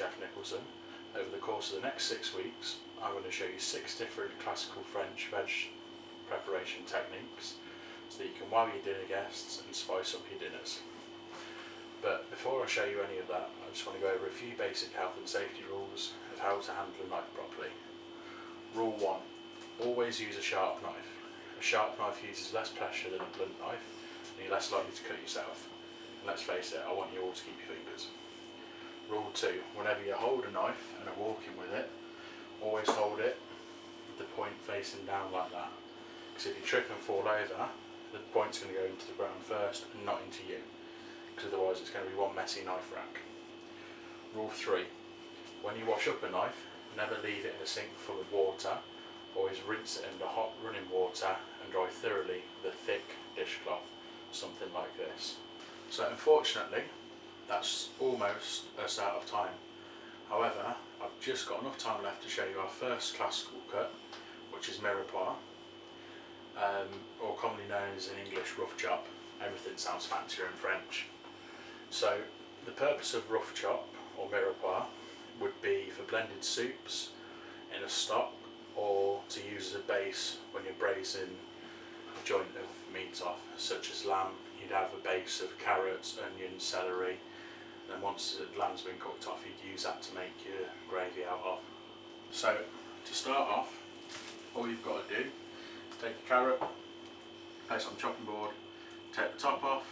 Chef Nicholson. Over the course of the next 6 weeks, I'm going to show you 6 different classical French veg preparation techniques so that you can wow your dinner guests and spice up your dinners. But before I show you any of that, I just want to go over a few basic health and safety rules of how to handle a knife properly. Rule 1. Always use a sharp knife. A sharp knife uses less pressure than a blunt knife, and you're less likely to cut yourself. And let's face it, I want you all to keep your fingers. Rule 2. Whenever you hold a knife and are walking with it, always hold it with the point facing down like that. Because if you trip and fall over, the point's going to go into the ground first and not into you. Because otherwise it's going to be one messy knife rack. Rule 3. When you wash up a knife, never leave it in a sink full of water. Always rinse it under hot running water and dry thoroughly with a thick dishcloth, something like this. So unfortunately, that's almost us out of time. However, I've just got enough time left to show you our first classical cut, which is mirepoix, or commonly known as in English rough chop. Everything sounds fancier in French. So the purpose of rough chop or mirepoix would be for blended soups in a stock, or to use as a base when you're braising a joint of meat off, such as lamb. You'd have a base of carrots, onions, celery, and then once the lamb's been cooked off, you'd use that to make your gravy out of. So to start off, all you've got to do is take a carrot, place it on the chopping board, take the top off,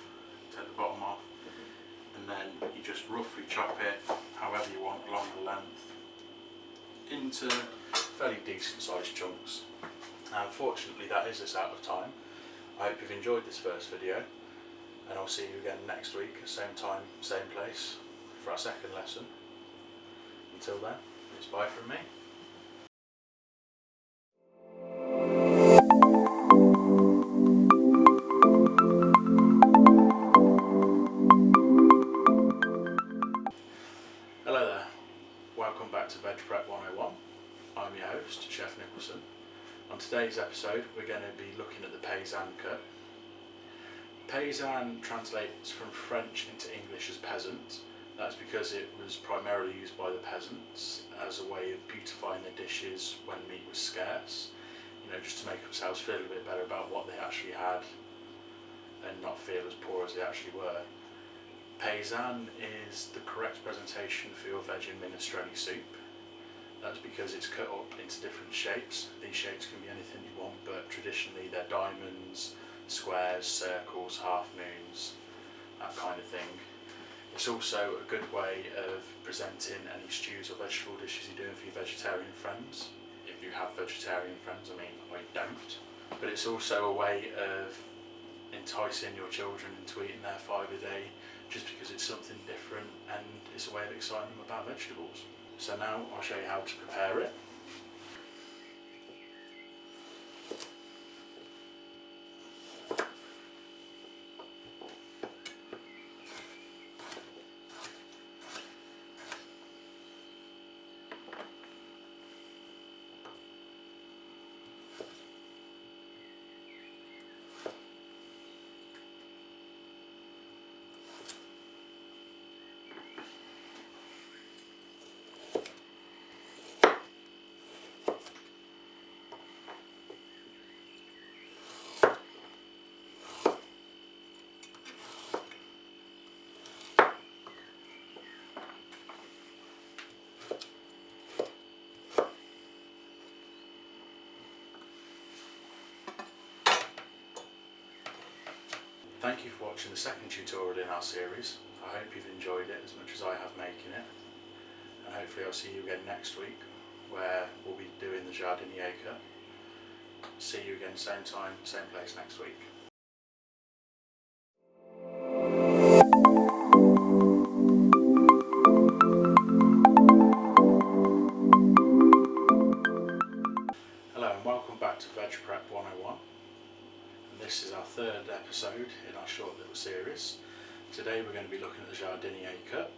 take the bottom off, and then you just roughly chop it however you want along the length into fairly decent sized chunks. Now unfortunately that is us out of time. I hope you've enjoyed this first video, and I'll see you again next week, same time, same place, for our second lesson. Until then, it's bye from me. Hello there, welcome back to Veg Prep 101. I'm your host, Chef Nicholson. On today's episode, we're going to be looking at the paysanne cut. Paysanne translates from French into English as peasant. That's because it was primarily used by the peasants as a way of beautifying the dishes when meat was scarce. You know, just to make themselves feel a bit better about what they actually had and not feel as poor as they actually were. Paysanne is the correct presentation for your veg and minestrone soup. That's because it's cut up into different shapes. These shapes can be anything you want, but traditionally they're diamonds, squares, circles, half moons, that kind of thing. It's also a good way of presenting any stews or vegetable dishes you're doing for your vegetarian friends. If you have vegetarian friends, I mean, I don't. But it's also a way of enticing your children into eating their 5 a day, just because it's something different and it's a way of exciting them about vegetables. So now I'll show you how to prepare it. Thank you for watching the second tutorial in our series. I hope you've enjoyed it as much as I have making it, and hopefully I'll see you again next week where we'll be doing the jardinier cut. See you again same time, same place next week. Hello and welcome back to Veg Prep 101. This is our third episode in our short little series. Today we're going to be looking at the jardinier cut.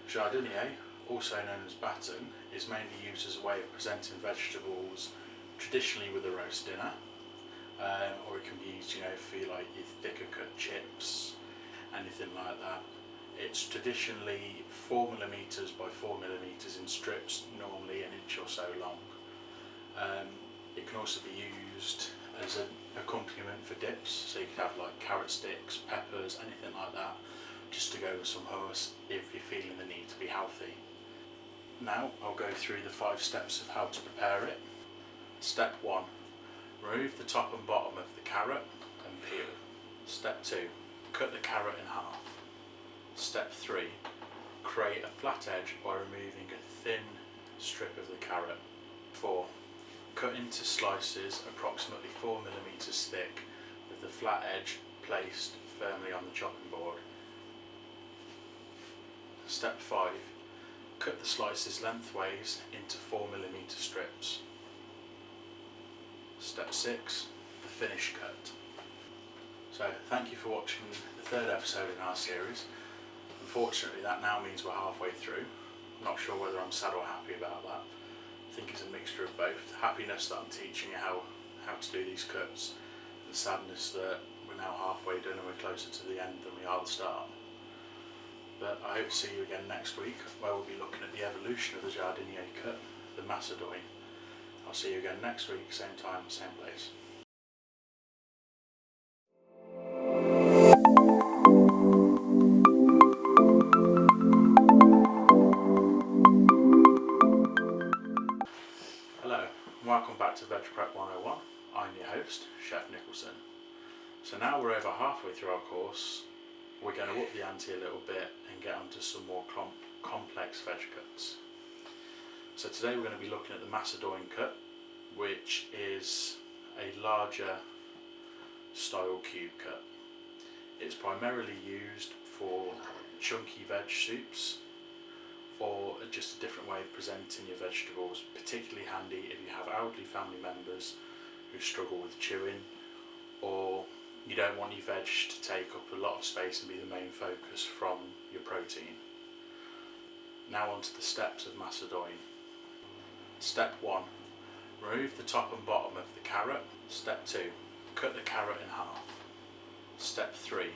Jardinier, also known as baton, is mainly used as a way of presenting vegetables traditionally with a roast dinner, or it can be used, you know, for like your thicker cut chips, anything like that. It's traditionally 4mm by 4mm in strips, normally an inch or so long. It can also be used as an accompaniment for dips, so you could have like carrot sticks, peppers, anything like that, just to go with some hummus if you're feeling the need to be healthy. Now I'll go through the 5 steps of how to prepare it. Step 1. Remove the top and bottom of the carrot and peel. Step 2. Cut the carrot in half. Step 3. Create a flat edge by removing a thin strip of the carrot. 4. Cut into slices approximately 4mm thick with the flat edge placed firmly on the chopping board. Step 5. Cut the slices lengthways into 4mm strips. Step 6. The finish cut. So thank you for watching the 3rd episode in our series. Unfortunately that now means we're halfway through. I'm not sure whether I'm sad or happy about that. I think it's a mixture of both. Happiness that I'm teaching you how to do these cuts, and sadness that we're now halfway done and we're closer to the end than we are the start. But I hope to see you again next week, where we'll be looking at the evolution of the jardinier cut, the macédoine. I'll see you again next week, same time, same place. Hello, and welcome back to Veg Prep 101. I'm your host, Chef Nicholson. So now we're over halfway through our course, we're going to up the ante a little bit and get onto some more complex veg cuts. So today we're going to be looking at the macédoine cut, which is a larger style cube cut. It's primarily used for chunky veg soups, or just a different way of presenting your vegetables, particularly handy if you have elderly family members who struggle with chewing, or you don't want your veg to take up a lot of space and be the main focus from your protein. Now on to the steps of macédoine. Step 1. Remove the top and bottom of the carrot. Step 2. Cut the carrot in half. Step 3.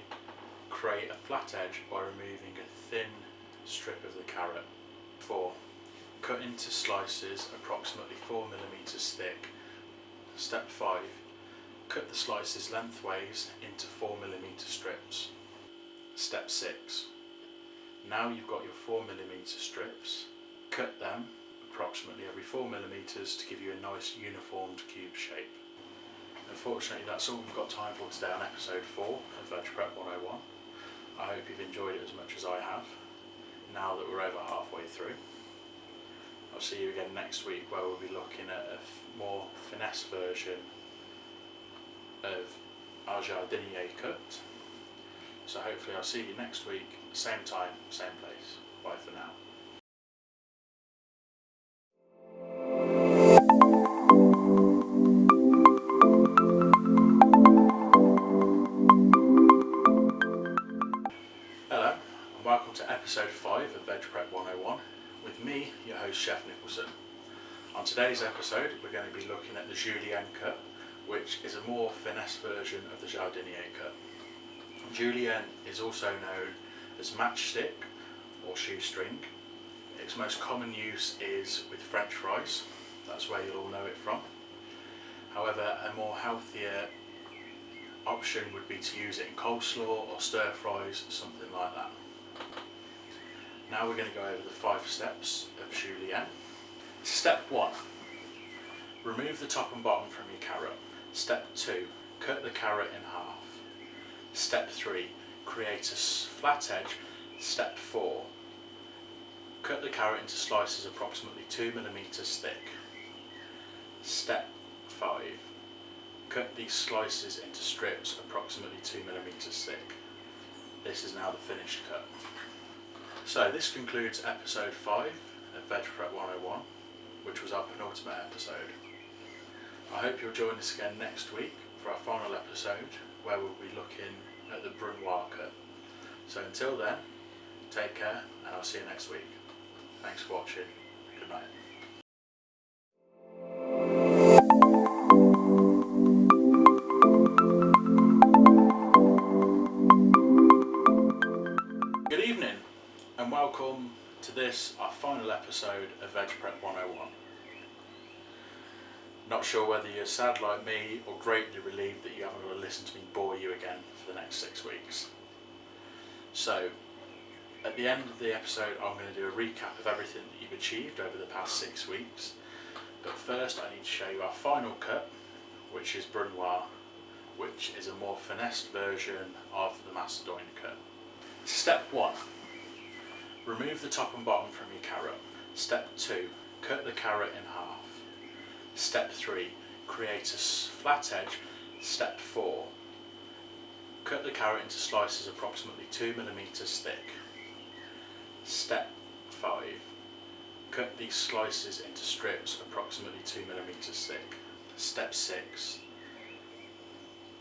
Create a flat edge by removing a thin strip of the carrot. 4. Cut into slices approximately 4mm thick. Step 5. Cut the slices lengthways into 4mm strips. Step 6. Now you've got your 4mm strips, cut them approximately every 4mm to give you a nice uniformed cube shape. Unfortunately that's all we've got time for today on episode 4 of Veg Prep 101. I hope you've enjoyed it as much as I have, now that we're over halfway through. I'll see you again next week, where we'll be looking at a more finesse version of our jardinier cut. So hopefully I'll see you next week, same time, same place. Bye for now. Hello, and welcome to episode 5 of Veg Prep 101 with me, your host Chef Nicholson. On today's episode we're going to be looking at the julienne cut, which is a more finesse version of the jardinier cut. Julienne is also known as matchstick or shoestring. Its most common use is with French fries, that's where you'll all know it from. However, a more healthier option would be to use it in coleslaw or stir fries, something like that. Now we're going to go over the 5 steps of julienne. Step 1. Remove the top and bottom from your carrot. Step 2. Cut the carrot in half. Step 3. Create a flat edge. Step 4. Cut the carrot into slices approximately 2mm thick. Step 5. Cut these slices into strips approximately 2mm thick. This is now the finished cut. So this concludes episode 5 of Veg Prep 101, which was our penultimate episode. I hope you'll join us again next week for our final episode, where we'll be looking at the brunoise cut. So until then, take care and I'll see you next week. Thanks for watching. Good night. Good evening this, our final episode of Veg Prep 101. Not sure whether you're sad like me or greatly relieved that you haven't got to listen to me bore you again for the next 6 weeks. So, at the end of the episode, I'm going to do a recap of everything that you've achieved over the past 6 weeks. But first, I need to show you our final cut, which is brunoise, which is a more finessed version of the Macedonian cut. Step 1. Remove the top and bottom from your carrot. Step 2. Cut the carrot in half. Step 3. Create a flat edge. Step 4. Cut the carrot into slices approximately 2 mm thick. Step 5. Cut these slices into strips approximately 2 mm thick. Step 6.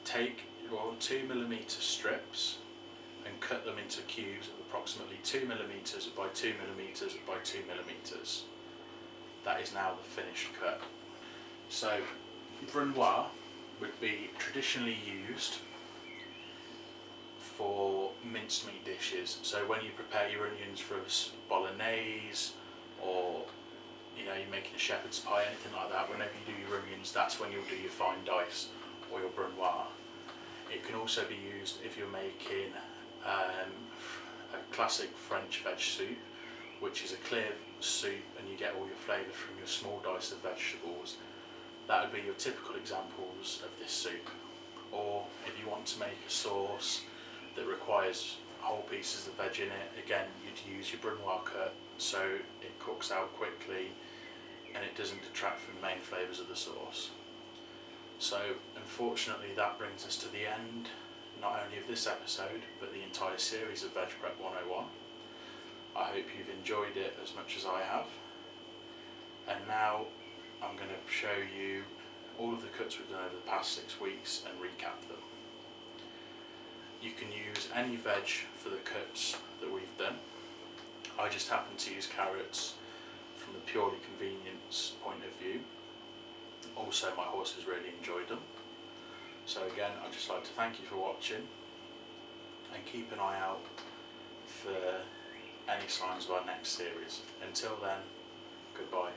Take your 2 mm strips and cut them into cubes of approximately 2 mm by 2 mm by 2 mm. That is now the finished cut. So, brunoise would be traditionally used for mincemeat dishes. So when you prepare your onions for a bolognese, or you're making a shepherd's pie, anything like that, whenever you do your onions, that's when you'll do your fine dice or your brunoise. It can also be used if you're making a classic French veg soup, which is a clear soup and you get all your flavour from your small dice of vegetables. That would be your typical examples of this soup. Or if you want to make a sauce that requires whole pieces of veg in it, again you'd use your brunoise cut so it cooks out quickly and it doesn't detract from the main flavours of the sauce. So unfortunately that brings us to the end, not only of this episode, but the entire series of Veg Prep 101. I hope you've enjoyed it as much as I have. And now I'm going to show you all of the cuts we've done over the past 6 weeks and recap them. You can use any veg for the cuts that we've done. I just happen to use carrots from the purely convenience point of view. Also, my horses really enjoyed them. So again, I'd just like to thank you for watching and keep an eye out for any signs of our next series. Until then, goodbye.